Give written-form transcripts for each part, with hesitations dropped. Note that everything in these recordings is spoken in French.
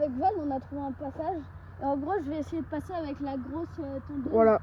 avec Val, on a trouvé un passage. Et en gros, je vais essayer de passer avec la grosse tondeuse. Voilà.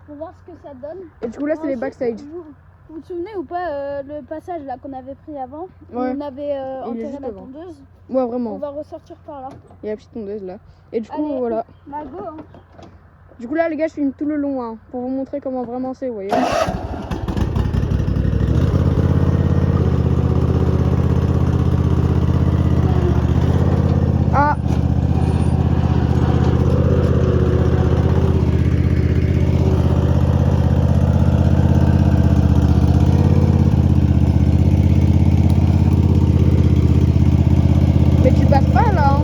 Pour voir ce que ça donne. Et du coup, là, c'est les backstage. Vous vous souvenez ou pas le passage là qu'on avait pris avant? Ouais. On avait Il est enterré juste la devant. tondeuse. Ouais, vraiment. On va ressortir par là. Il y a la petite tondeuse là. Et du coup, Allez. voilà. Mago, hein. Du coup, là, les gars, je filme tout le long hein, pour vous montrer comment vraiment c'est, vous voyez. Ah! Mais tu passes pas là, hein.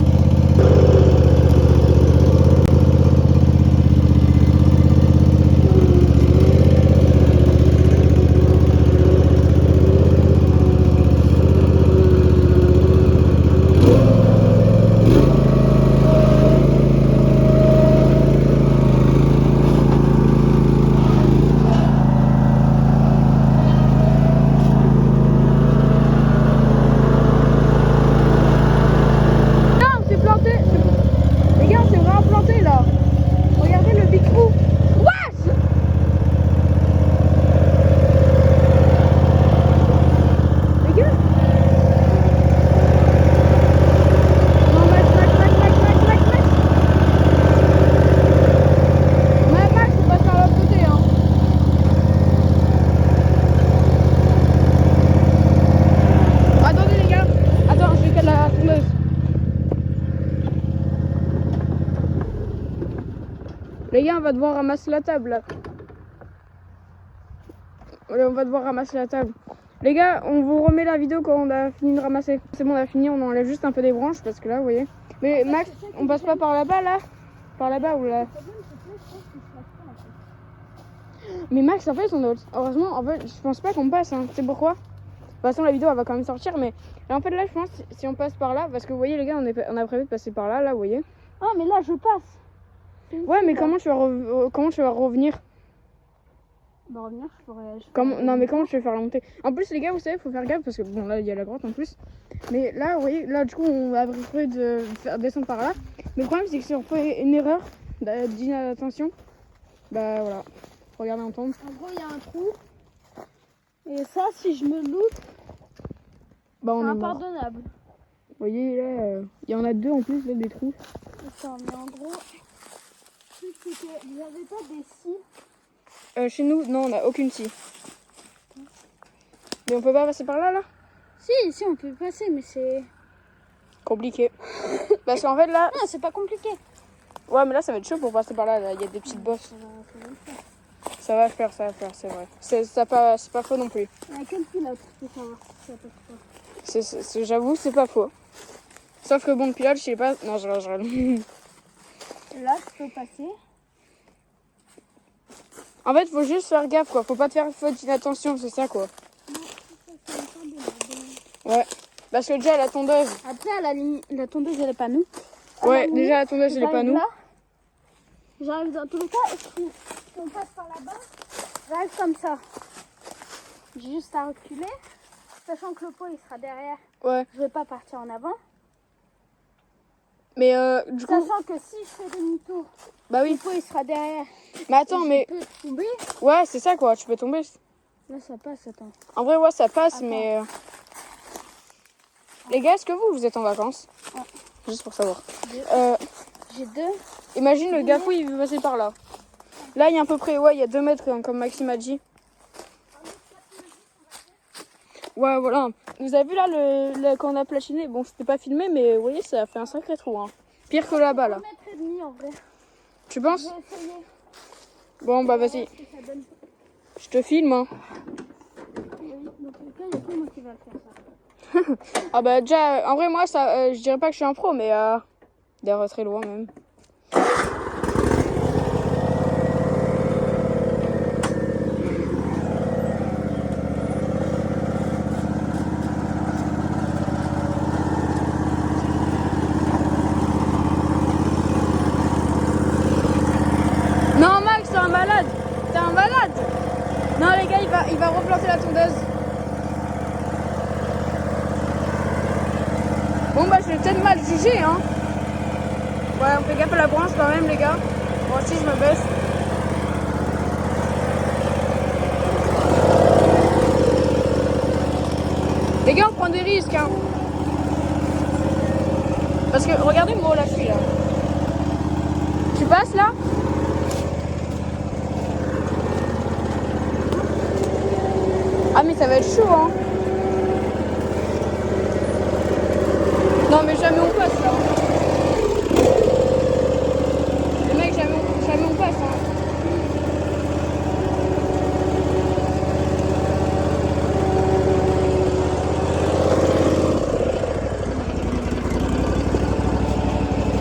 Les gars, on va devoir ramasser la table là. Allez, on va devoir ramasser la table. Les gars, on vous remet la vidéo quand on a fini de ramasser. C'est bon, on a fini, on enlève juste un peu des branches parce que là, vous voyez. Mais Max, on passe pas par là-bas là? Par là-bas ou là? Mais Max, en fait, heureusement, en fait, je pense pas qu'on passe. Hein. C'est pourquoi? De toute façon, la vidéo elle va quand même sortir, mais en fait, là, je pense si on passe par là, parce que vous voyez, les gars, on a prévu de passer par là, vous voyez. Ah, mais là, je passe. Ouais, mais comment tu vas revenir? Bah, revenir, je pourrais. Non, mais comment je vais faire la montée? En plus, les gars, vous savez, il faut faire gaffe parce que bon, là, il y a la grotte en plus. Mais là, vous voyez, là, du coup, on a prévu de faire descendre par là. Mais le problème, c'est que si on fait une erreur d'inattention, bah voilà, regardez en tombe. En gros, il y a un trou. Et ça, si je me loupe, Bah, on c'est est mort. impardonnable. Vous voyez, là, il y en a deux en plus, là, des trous. Attends, mais en gros, le truc, c'est que vous avez pas des scies. Chez nous, non, on n'a aucune scie. Mais on peut pas passer par là, là? Si, on peut passer, mais c'est. Compliqué. Parce qu'en fait, là. Non, c'est pas compliqué. Ouais, mais là, ça va être chaud pour passer par là. Là, il y a des petites bosses. Ça va le faire, c'est vrai. C'est pas faux non plus. Il y a quel pilote, faut savoir si ça passe pas. J'avoue, c'est pas faux. Sauf que bon, le pilote, je sais pas. Non, je rigole. Là, je peux passer. En fait, faut juste faire gaffe, quoi. Faut pas te faire faute d'inattention, c'est ça, quoi. Ouais. Parce que déjà, la tondeuse. Après, à la ligne, la tondeuse, elle est pas nous. Ouais, déjà, la tondeuse, elle est pas nous. Là, j'arrive dans tous les cas. Et si on passe par là-bas, j'arrive comme ça. J'ai juste à reculer. Sachant que le pot, il sera derrière. Ouais. Je vais pas partir en avant. Mais du coup. Sachant que si je fais demi-tour, bah oui. le pot, il sera derrière. Mais attends, mais. Je peux tomber. Ouais, c'est ça, quoi. Tu peux tomber. Là, ça passe, attends. En vrai, ouais, ça passe, Attends. mais. Les gars, est-ce que vous êtes en vacances? Ouais. Juste pour savoir. J'ai deux. Imagine le gafou, il veut passer par là. Là, il y a à peu près, ouais, il y a 2 mètres, comme Maxime a dit. Ouais, voilà. Vous avez vu là, quand on a platiné, bon, c'était pas filmé, mais vous voyez, ça a fait un sacré trou. Hein. Pire que là-bas, là. 1,5 m en vrai. Tu penses? Je vais essayer. Bon, bah vas-y. Je te filme, hein. Oui, dans tous les cas, il n'y a que moi qui va le faire ça. Ah bah déjà, en vrai, moi, ça, je dirais pas que je suis un pro, mais d'ailleurs très loin même. Non Max, t'es un malade. T'es un malade. Non les gars, il va replanter la tondeuse. Bon bah je vais peut-être mal juger hein. Ouais, on fait gaffe à la branche quand même, les gars. Moi aussi, je me baisse. Les gars, on prend des risques, hein. Parce que, regardez-moi la pluie, là. Tu passes, là? Ah, mais ça va être chaud, hein. Non, mais jamais on passe, là. Les mecs, jamais on passe, hein.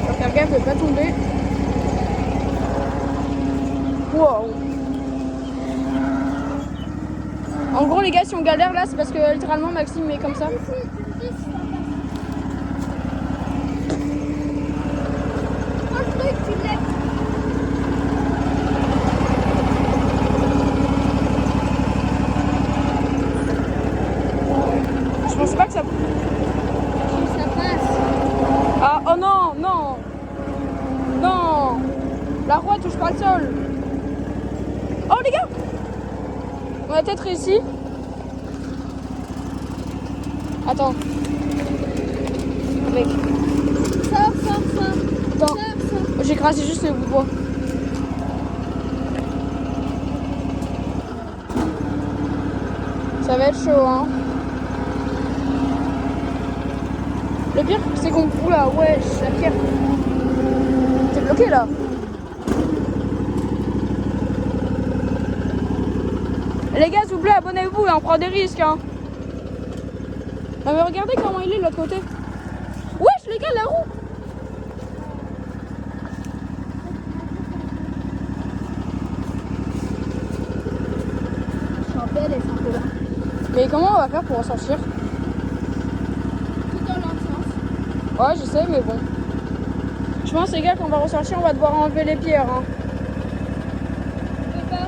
Faut faire gaffe de pas tomber. Wow. En gros, les gars, si on galère là, c'est parce que littéralement Maxime est comme ça. Je pense pas que ça. Ça passe. Ah, oh non, non. Non. La roue touche pas le sol. Oh les gars, on a peut-être réussi. Attends. Mec. Sors. Attends. J'ai craché juste le bout de bois. Ça va être chaud, hein. Le pire, c'est qu'on... Oula, ouais, la pierre. T'es bloqué, là. Les gars, s'il vous plaît, abonnez-vous, on prend des risques, hein. Non, mais regardez comment il est de l'autre côté. Wesh, les gars, la roue. Je suis en PLS un peu là. Mais comment on va faire pour en sortir? Tout dans l'autre sens. Ouais, je sais, mais bon. Je pense, les gars, quand on va ressortir, on va devoir enlever les pierres, hein. On peut pas.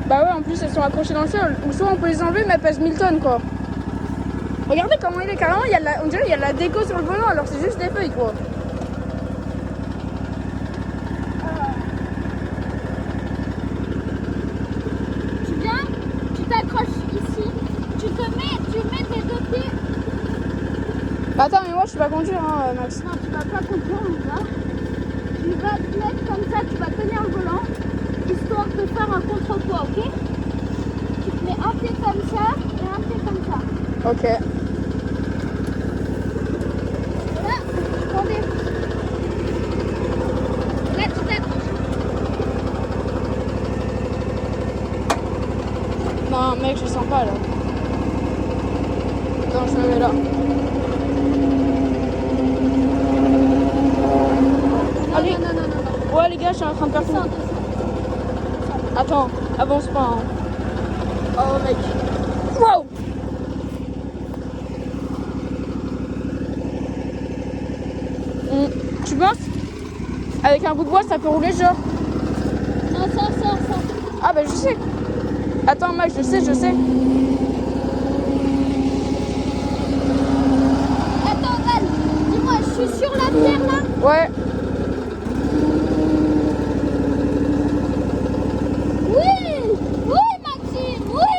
Bah ouais, en plus, elles sont accrochées dans le sol. Ou soit on peut les enlever, mais elles pèsent 1000 tonnes, quoi. Regardez comment il est, carrément, on dirait qu'il y a de la déco sur le volant, alors c'est juste des feuilles, quoi. Tu viens, tu t'accroches ici, tu mets tes deux pieds. Attends, mais moi, je suis pas conduire, hein, Max. Non, tu vas pas conduire, on va. Tu vas te mettre comme ça, tu vas tenir le volant, histoire de faire un contrepoids, ok? Tu te mets un pied comme ça et un pied comme ça. Ok. Là, attendez. Là, tu t'accroches. Non, mec, je sens pas, là. Attends, je me mets là. Allez. Non. Ouais, les gars, je suis en train de perdre. Descends. Attends, avance pas, hein. Oh, mec. Wow. Tu penses? Avec un bout de bois, ça peut rouler, genre? Non, sors. Ah, bah, je sais. Attends, Max, je sais. Attends, Val, dis-moi, je suis sur la pierre là? Ouais. Oui, Maxime, oui.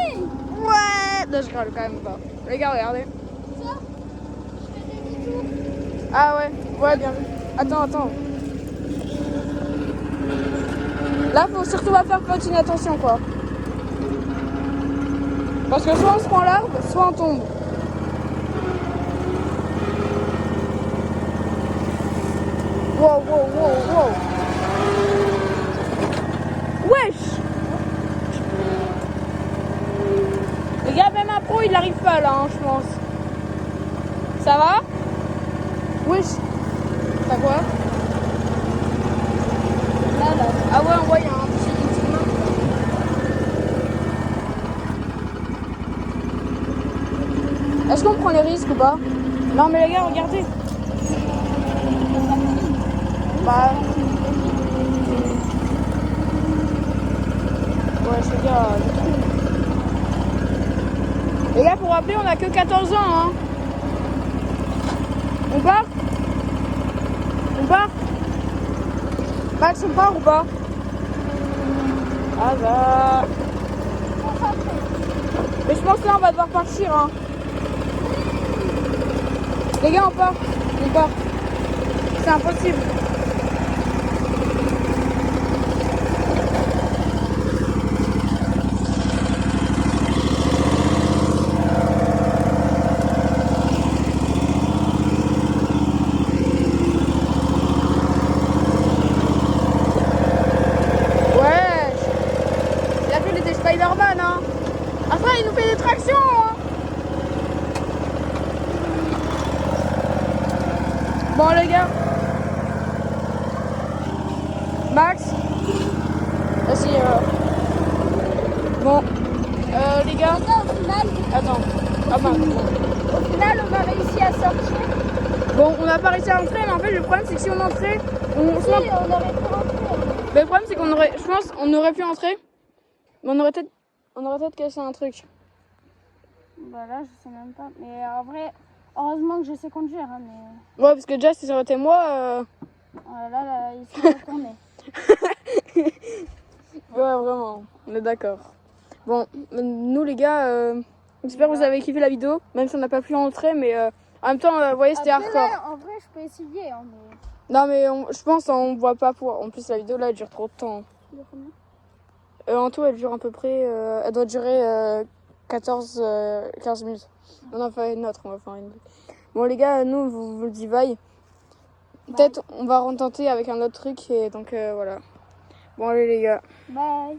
Ouais. Non, je rigole quand même pas. Les gars, regardez. Ça, je fais des demi-tours. Ah ouais, ouais, bien vu. Attends. Là, faut surtout pas faire faute, une attention, quoi. Parce que soit on se prend l'arbre, soit on tombe. Wow. Wesh. Les gars, même un pro, il n'arrive pas là, hein, je pense. Ça va? Wesh. Ça quoi? Là. Ah ouais, on voit, il y a un petit main. Est-ce qu'on prend les risques ou pas? Non mais les gars, regardez. Bah. Ouais, les gars, le trou. Les gars, pour rappeler, on a que 14 ans, hein. On part? part? Max, on part ou pas? Ah bah... Concentré. Mais je pense que là on va devoir partir hein. Les gars on part. On part. C'est impossible. Ouais. Il a fait des Spider-Man hein. Après il nous fait des tractions hein. Bon les gars. Max. Vas-y. Bon. Les gars. Là, au final, Attends. Ah bah. au final, on a réussi à sortir. Bon, on n'a pas réussi à rentrer, mais en fait le problème c'est que si on entrait, on... Si, on aurait pu rentrer. Mais le problème c'est qu'on aurait, je pense, on aurait pu entrer, mais on aurait peut-être cassé un truc. Bah là, je sais même pas. Mais en vrai, heureusement que je sais conduire. Hein, mais Ouais, parce que déjà si ça aurait été moi, là, il faut retourner. ouais vraiment, on est d'accord. Bon, nous les gars, j'espère que vous avez kiffé la vidéo, même si on n'a pas pu rentrer, mais en même temps, vous voyez, c'était Après, hardcore. là, en vrai, je peux essayer. Hein, mais... Non mais je pense on voit pas pour. En plus la vidéo là elle dure trop de temps. De combien En tout elle dure à peu près, elle doit durer 15 minutes. On en fait une autre, on va faire une. Bon les gars, nous vous le dit bye. Peut-être on va retenter avec un autre truc et donc voilà. Bon allez les gars. Bye.